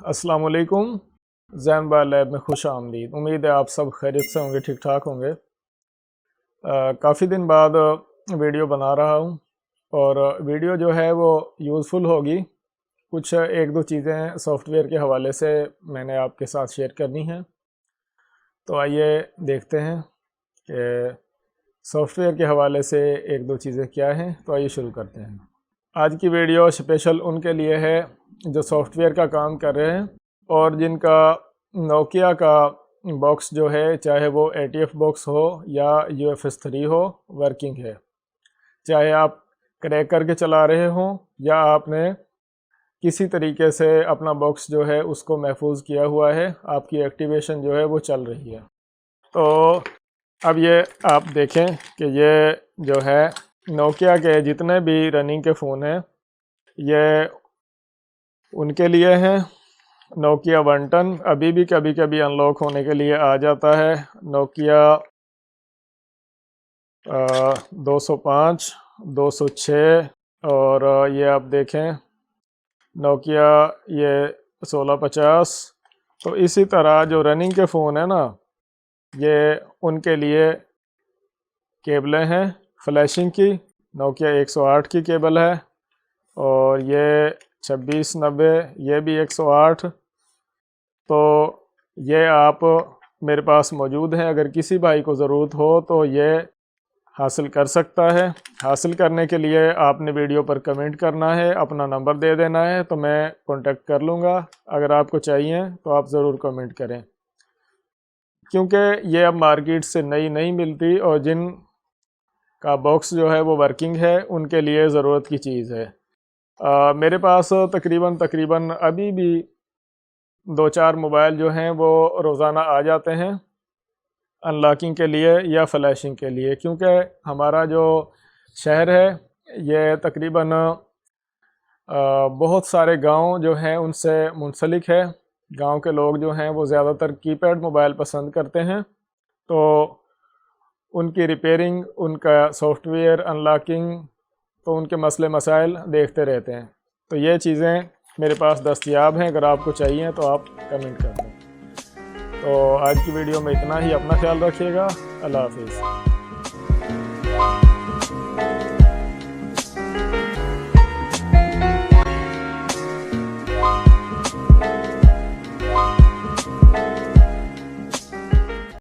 अस्सलाम वालेकुम। ज़ैन बार लैब में खुश आमदीद। उम्मीद है आप सब खैरियत से होंगे, ठीक ठाक होंगे। काफ़ी दिन बाद वीडियो बना रहा हूँ और वीडियो जो है वो यूज़फुल होगी। कुछ एक दो चीज़ें सॉफ्टवेयर के हवाले से मैंने आपके साथ शेयर करनी हैं, तो आइए देखते हैं कि सॉफ्टवेयर के हवाले से एक दो चीज़ें क्या हैं। तो आइए शुरू करते हैं। आज की वीडियो स्पेशल उनके लिए है जो सॉफ्टवेयर का काम कर रहे हैं और जिनका नोकिया का बॉक्स जो है, चाहे वो ATF बॉक्स हो या UFS 3 हो, वर्किंग है। चाहे आप क्रैक करके चला रहे हों या आपने किसी तरीके से अपना बॉक्स जो है उसको महफूज किया हुआ है, आपकी एक्टिवेशन जो है वो चल रही है। तो अब ये आप देखें कि ये जो है नोकिया के जितने भी रनिंग के फ़ोन हैं ये उनके लिए हैं। नोकिया 110 अभी भी कभी कभी अनलॉक होने के लिए आ जाता है। नोकिया 205, 206 और ये आप देखें नोकिया ये 1650। तो इसी तरह जो रनिंग के फ़ोन है ना, ये उनके लिए केबलें हैं फ्लैशिंग की। नोकिया 108 की केबल है और ये 2690 ये भी 108। तो ये आप मेरे पास मौजूद हैं, अगर किसी भाई को ज़रूरत हो तो ये हासिल कर सकता है। हासिल करने के लिए आपने वीडियो पर कमेंट करना है, अपना नंबर दे देना है, तो मैं कांटेक्ट कर लूँगा। अगर आपको चाहिए तो आप ज़रूर कमेंट करें, क्योंकि ये अब मार्केट से नई नहीं मिलती और जिन का बॉक्स जो है वो वर्किंग है उनके लिए ज़रूरत की चीज़ है। मेरे पास तकरीबन अभी भी 2-4 मोबाइल जो हैं वो रोज़ाना आ जाते हैं अनलॉकिंग के लिए या फ्लैशिंग के लिए, क्योंकि हमारा जो शहर है ये तकरीबन बहुत सारे गांव जो हैं उनसे मुंसलिक है। गांव के लोग जो हैं वो ज़्यादातर कीपैड मोबाइल पसंद करते हैं, तो उनकी रिपेयरिंग, उनका सॉफ्टवेयर अनलॉकिंग, तो उनके मसले मसाइल देखते रहते हैं। तो ये चीज़ें मेरे पास दस्तयाब हैं, अगर आपको चाहिए तो आप कमेंट कर दें। तो आज की वीडियो में इतना ही। अपना ख्याल रखिएगा। अल्लाह हाफिज़।